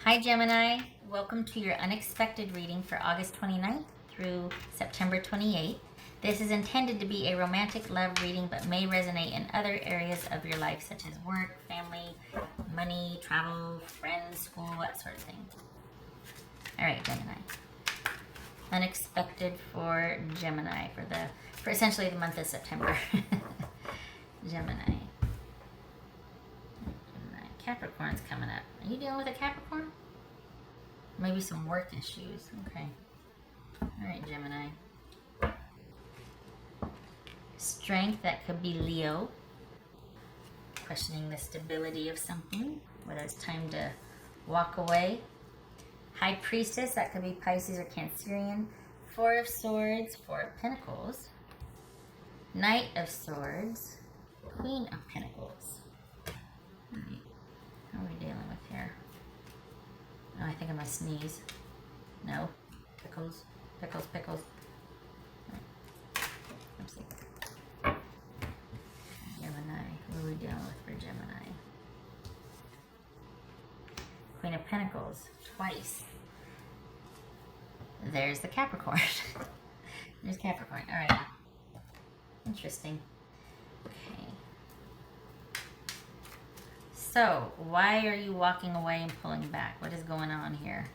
Hi Gemini, welcome to your unexpected reading for August 29th through September 28th. This is intended to be a romantic love reading but may resonate in other areas of your life such as work, family, money, travel, friends, school, that sort of thing. Alright Gemini. Unexpected for Gemini for essentially the month of September. Gemini. Capricorn's coming up. Are you dealing with a Capricorn? Maybe some work issues. Okay. Alright, Gemini. Strength, that could be Leo. Questioning the stability of something, whether it's time to walk away. High Priestess, that could be Pisces or Cancerian. Four of Swords, Four of Pentacles. Knight of Swords, Queen of Pentacles. Alright. What are we dealing with here? Oh, I think I might sneeze. No. Pickles. Pickles, pickles. Oopsie. Gemini. What are we dealing with for Gemini? Queen of Pentacles. Twice. There's the Capricorn. There's Capricorn. Alright. Interesting. Okay. So, why are you walking away and pulling back? What is going on here?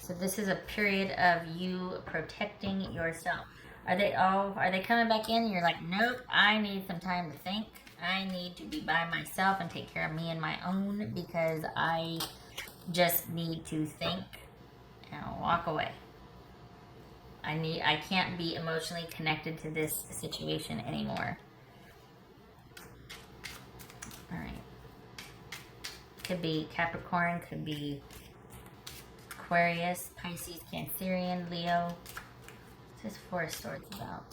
So this is a period of you protecting yourself. Are they coming back in? You're like, nope, I need some time to think. I need to be by myself and take care of me and my own because I just need to think and walk away. I can't be emotionally connected to this situation anymore. Alright. Could be Capricorn, could be Aquarius, Pisces, Cancerian, Leo. What's this Four of Swords about?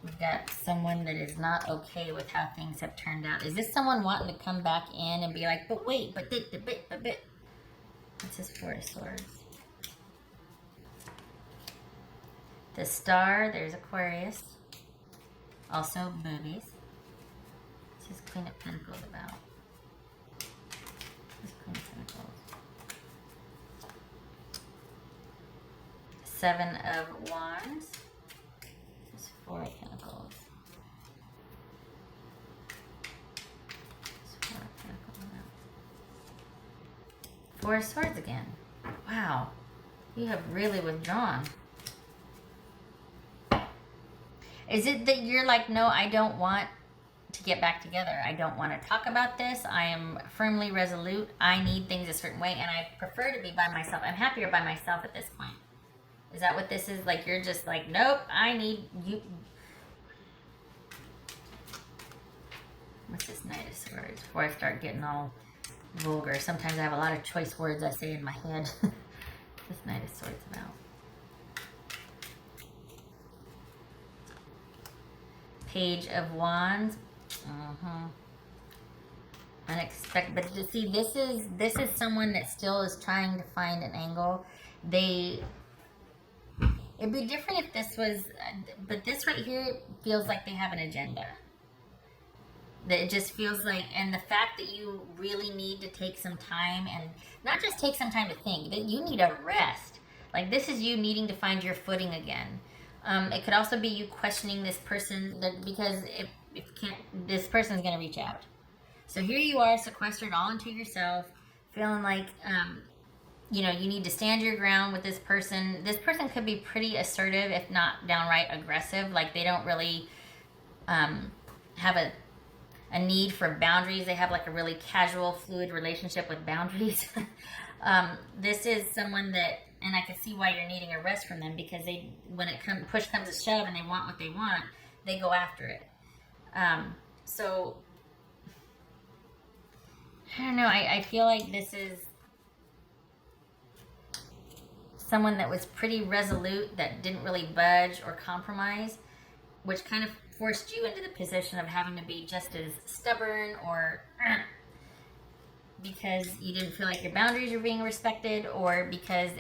We've got someone that is not okay with how things have turned out. Is this someone wanting to come back in and be like, but wait, but bit. What's this Four of Swords? The Star, there's Aquarius. Also boobies. What's this Queen of Pentacles about? This Queen of Pentacles. Seven of Wands. This is Four of Pentacles. This Four of Pentacles about. Four of Swords again. Wow. You have really withdrawn. Is it that you're like, no, I don't want to get back together. I don't want to talk about this. I am firmly resolute. I need things a certain way, and I prefer to be by myself. I'm happier by myself at this point. Is that what this is? Like, you're just like, nope, I need you. What's this Knight of Swords? Before I start getting all vulgar. Sometimes I have a lot of choice words I say in my head. This Knight of Swords about. Page of Wands. Unexpected. But see, this is someone that still is trying to find an angle. It'd be different if this was, but this right here feels like they have an agenda. That it just feels like, and the fact that you really need to take some time, and not just take some time to think, that you need a rest. Like, this is you needing to find your footing again. It could also be you questioning this person, because this person is going to reach out. So here you are, sequestered all into yourself, feeling like, you need to stand your ground with this person. This person could be pretty assertive, if not downright aggressive. Like, they don't really have a need for boundaries. They have like a really casual, fluid relationship with boundaries. This is someone that, and I can see why you're needing a rest from them, because when push comes to shove and they want what they want, they go after it. So, I don't know, I feel like this is someone that was pretty resolute, that didn't really budge or compromise, which kind of forced you into the position of having to be just as stubborn, or because you didn't feel like your boundaries were being respected, or because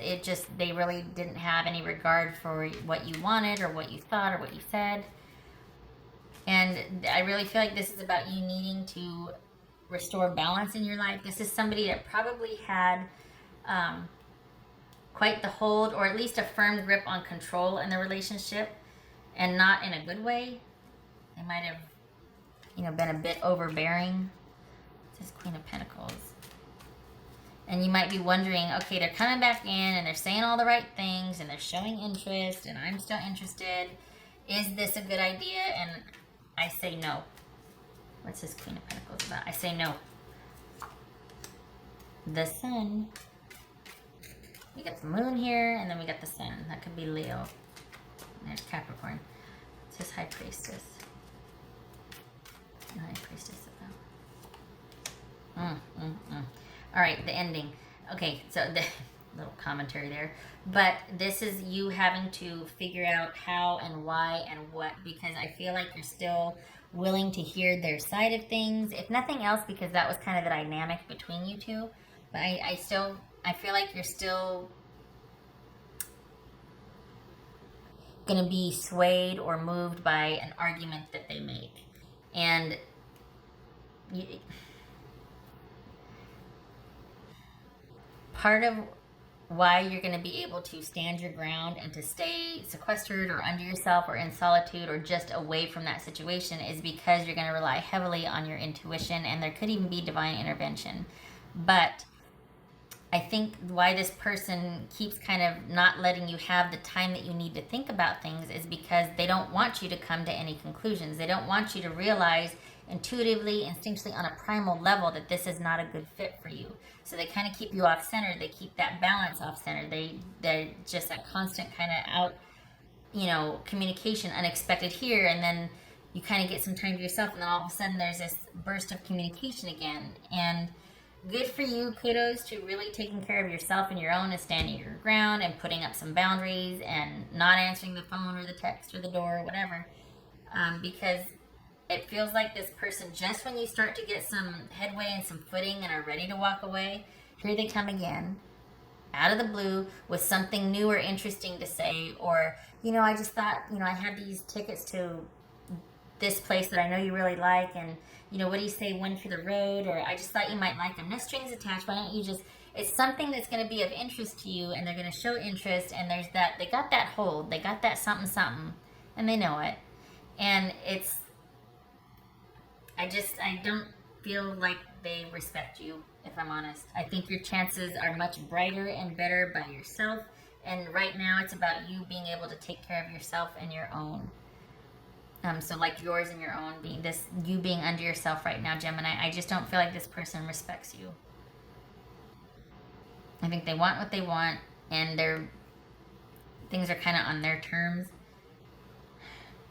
they really didn't have any regard for what you wanted or what you thought or what you said. And I really feel like this is about you needing to restore balance in your life. This is somebody that probably had quite the hold, or at least a firm grip on control in the relationship, and not in a good way. They might have, been a bit overbearing. This Queen of Pentacles. And you might be wondering, okay, they're coming back in and they're saying all the right things and they're showing interest and I'm still interested. Is this a good idea? And I say no. What's this Queen of Pentacles about? I say no. The Sun. We got the Moon here, and then we got the Sun. That could be Leo. There's Capricorn. It's his High Priestess. The High Priestess of that. All right, the ending. Okay, so the little commentary there. But this is you having to figure out how and why and what, because I feel like you're still willing to hear their side of things. If nothing else, because that was kind of the dynamic between you two. But I feel like you're still going to be swayed or moved by an argument that they make. And part of why you're going to be able to stand your ground and to stay sequestered or under yourself or in solitude or just away from that situation is because you're going to rely heavily on your intuition, and there could even be divine intervention. But I think why this person keeps kind of not letting you have the time that you need to think about things is because they don't want you to come to any conclusions. They don't want you to realize intuitively, instinctually, on a primal level that this is not a good fit for you. So they kind of keep you off center. They keep that balance off center. They're just that constant kind of out, communication, unexpected here, and then you kind of get some time to yourself, and then all of a sudden there's this burst of communication again. And good for you. Kudos to really taking care of yourself and your own and standing your ground and putting up some boundaries and not answering the phone or the text or the door or whatever. Because it feels like this person, just when you start to get some headway and some footing and are ready to walk away, here they come again, out of the blue, with something new or interesting to say. Or, I just thought, I had these tickets to this place that I know you really like, and, what do you say, one for the road? Or I just thought you might like them. No strings attached. Why don't you just, it's something that's going to be of interest to you, and they're going to show interest, and there's that, they got that hold, they got that something, and they know it. And I don't feel like they respect you, if I'm honest. I think your chances are much brighter and better by yourself. And right now it's about you being able to take care of yourself and your own. So like yours and your own, you being under yourself right now, Gemini. I just don't feel like this person respects you. I think they want what they want, and things are kind of on their terms.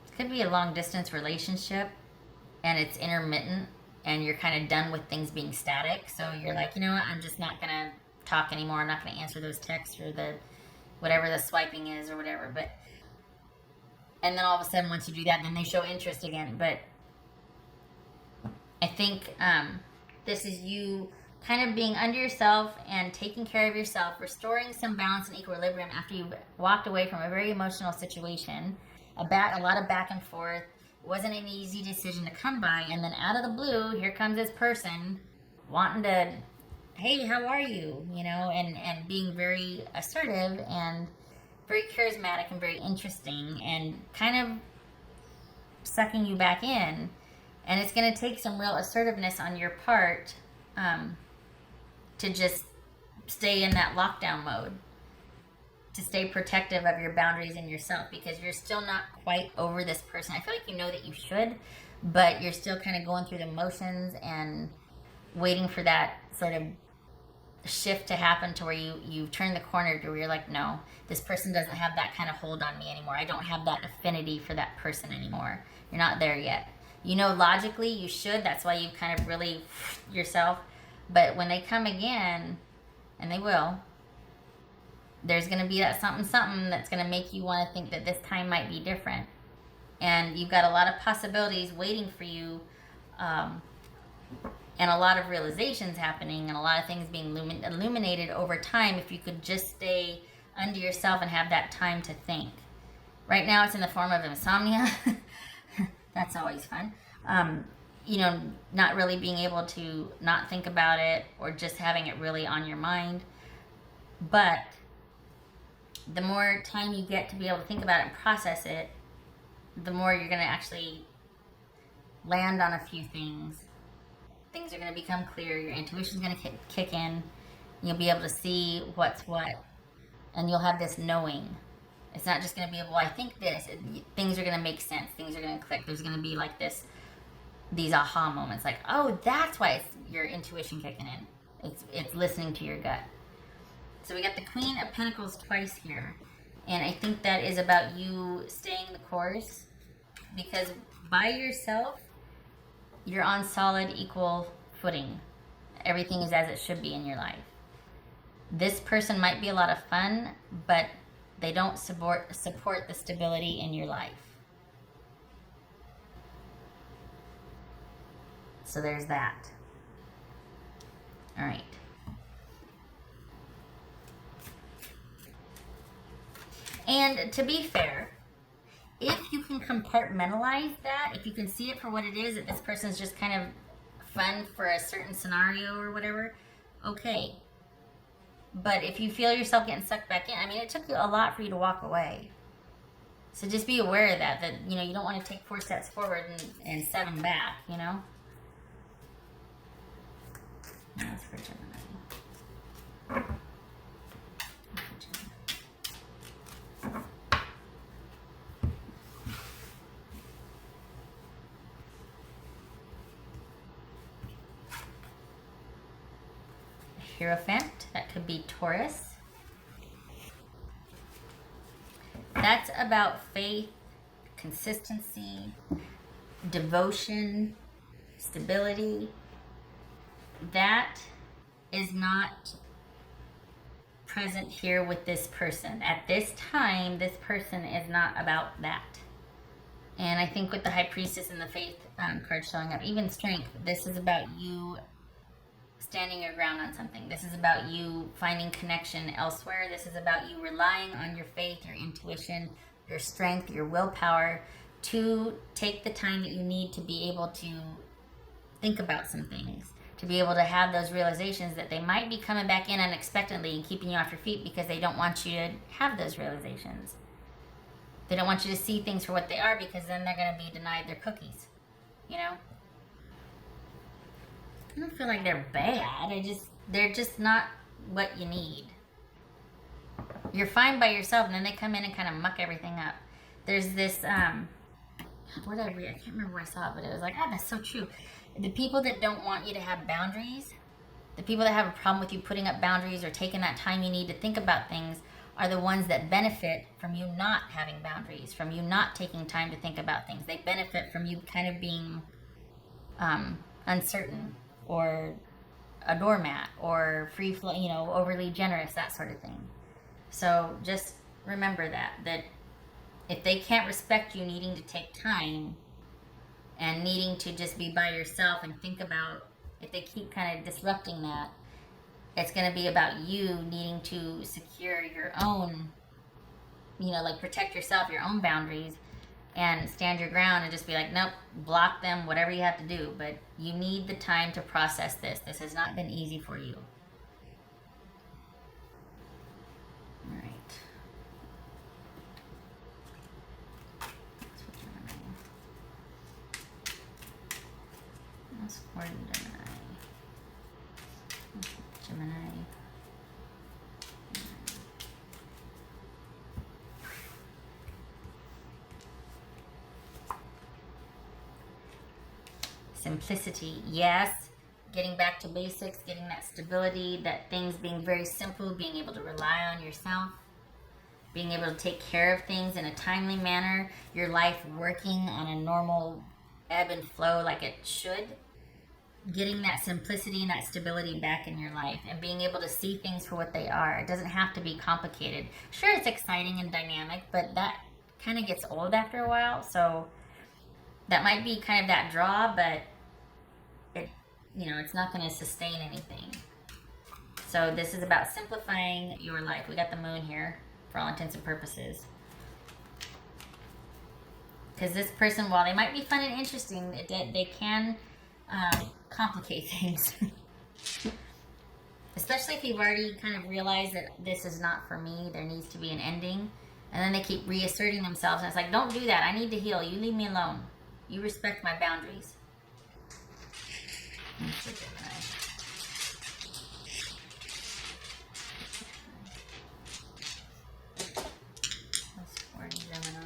It could be a long distance relationship, and it's intermittent, and you're kind of done with things being static. So you're like, you know what, I'm just not going to talk anymore. I'm not going to answer those texts or whatever the swiping is or whatever. And then all of a sudden, once you do that, then they show interest again. But I think this is you kind of being under yourself and taking care of yourself, restoring some balance and equilibrium after you've walked away from a very emotional situation, a lot of back and forth. It wasn't an easy decision to come by, and then out of the blue, here comes this person wanting to, hey, how are you? And being very assertive and very charismatic and very interesting, and kind of sucking you back in. And it's going to take some real assertiveness on your part to just stay in that lockdown mode, to stay protective of your boundaries and yourself, because you're still not quite over this person. I feel like you know that you should, but you're still kind of going through the motions and waiting for that sort of shift to happen to where you turn the corner to where you're like, no, this person doesn't have that kind of hold on me anymore. I don't have that affinity for that person anymore. You're not there yet. Logically you should. That's why you kind of really yourself. But when they come again, and they will, there's going to be that something that's going to make you want to think that this time might be different. And you've got a lot of possibilities waiting for you, and a lot of realizations happening, and a lot of things being illuminated over time if you could just stay under yourself and have that time to think. Right now it's in the form of insomnia. That's always fun. You know, not really being able to not think about it or just having it really on your mind. But the more time you get to be able to think about it and process it, the more you're going to actually land on a few things. Things are going to become clear. Your intuition's going to kick in. You'll be able to see what's what. And you'll have this knowing. It's not just going to be, well, I think this. Things are going to make sense. Things are going to click. There's going to be like these aha moments. Like, oh, that's why it's your intuition kicking in. It's listening to your gut. So we got the Queen of Pentacles twice here. And I think that is about you staying the course. Because by yourself, you're on solid, equal footing. Everything is as it should be in your life. This person might be a lot of fun, but they don't support the stability in your life. So there's that. All right. And to be fair, if you can compartmentalize that, if you can see it for what it is, that this person's just kind of fun for a certain scenario or whatever, okay. But if you feel yourself getting sucked back in, I mean, it took you a lot for you to walk away. So just be aware of that, you know, you don't want to take 4 steps forward and 7 back, you know? That's for Gemini. Hierophant, that could be Taurus. That's about faith, consistency, devotion, stability. That is not present here with this person. At this time, this person is not about that. And I think with the High Priestess and the Faith card showing up, even Strength, this is about you standing your ground on something. This is about you finding connection elsewhere. This is about you relying on your faith, your intuition, your strength, your willpower to take the time that you need to be able to think about some things, to be able to have those realizations that they might be coming back in unexpectedly and keeping you off your feet because they don't want you to have those realizations. They don't want you to see things for what they are because then they're going to be denied their cookies, you know? I don't feel like they're bad. They're just not what you need. You're fine by yourself, and then they come in and kind of muck everything up. There's this, what did I read? I can't remember where I saw it, but it was like, oh, that's so true. The people that don't want you to have boundaries, the people that have a problem with you putting up boundaries or taking that time you need to think about things are the ones that benefit from you not having boundaries, from you not taking time to think about things. They benefit from you kind of being uncertain, or a doormat, or free flow, you know, overly generous, that sort of thing. So just remember that if they can't respect you needing to take time and needing to just be by yourself and think about, if they keep kind of disrupting that, it's going to be about you needing to secure your own, you know, like protect yourself, your own boundaries, and stand your ground and just be like, nope, block them, whatever you have to do. But you need the time to process this. This has not been easy for you. All right. That's for Gemini. Gemini. Simplicity, yes. Getting back to basics, getting that stability, that things being very simple, being able to rely on yourself, being able to take care of things in a timely manner, your life working on a normal ebb and flow like it should. Getting that simplicity and that stability back in your life and being able to see things for what they are. It doesn't have to be complicated. Sure, it's exciting and dynamic, but that kind of gets old after a while. So that might be kind of that draw, but it's not going to sustain anything. So this is about simplifying your life. We got the moon here for all intents and purposes. Because this person, while they might be fun and interesting, they can complicate things. Especially if you've already kind of realized that this is not for me, there needs to be an ending. And then they keep reasserting themselves, and it's like, don't do that. I need to heal. You leave me alone. You respect my boundaries. That's for Gemini.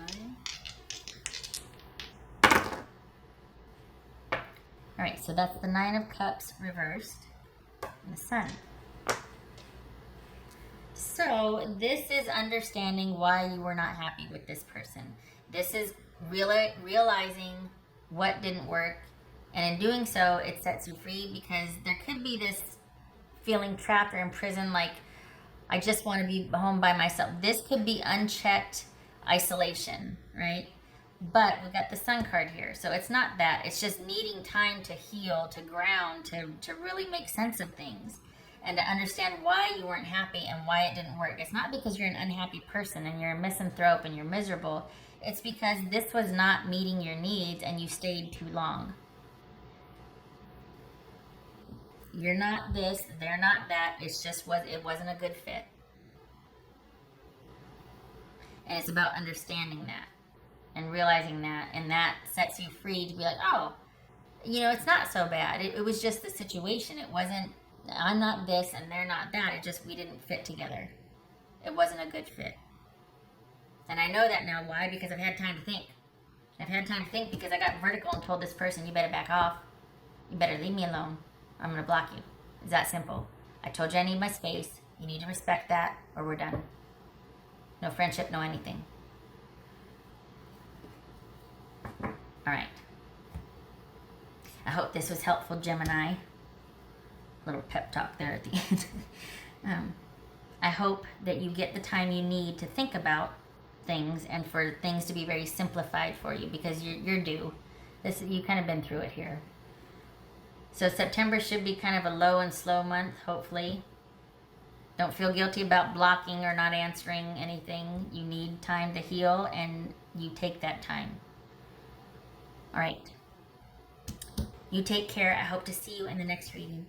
All right, so that's the Nine of Cups reversed and the Sun. So this is understanding why you were not happy with this person. This is realizing what didn't work, and in doing so, it sets you free, because there could be this feeling trapped or imprisoned, like, I just want to be home by myself. This could be unchecked isolation, right? But we got the Sun card here, so it's not that. It's just needing time to heal, to ground, to really make sense of things, and to understand why you weren't happy and why it didn't work. It's not because you're an unhappy person and you're a misanthrope and you're miserable. It's because this was not meeting your needs and you stayed too long. You're not this, they're not that. It's just it wasn't a good fit. And it's about understanding that and realizing that, and that sets you free to be like, oh, it's not so bad. It was just the situation. It wasn't, I'm not this and they're not that. It just, we didn't fit together. It wasn't a good fit. And I know that now. Why? Because I've had time to think. I've had time to think because I got vertical and told this person, you better back off. You better leave me alone. I'm going to block you. It's that simple. I told you I need my space. You need to respect that or we're done. No friendship, no anything. All right. I hope this was helpful, Gemini. Little pep talk there at the end. I hope that you get the time you need to think about things and for things to be very simplified for you, because you're due. You kind of been through it here. So September should be kind of a low and slow month, hopefully. Don't feel guilty about blocking or not answering anything. You need time to heal, and you take that time. All right. You take care. I hope to see you in the next reading.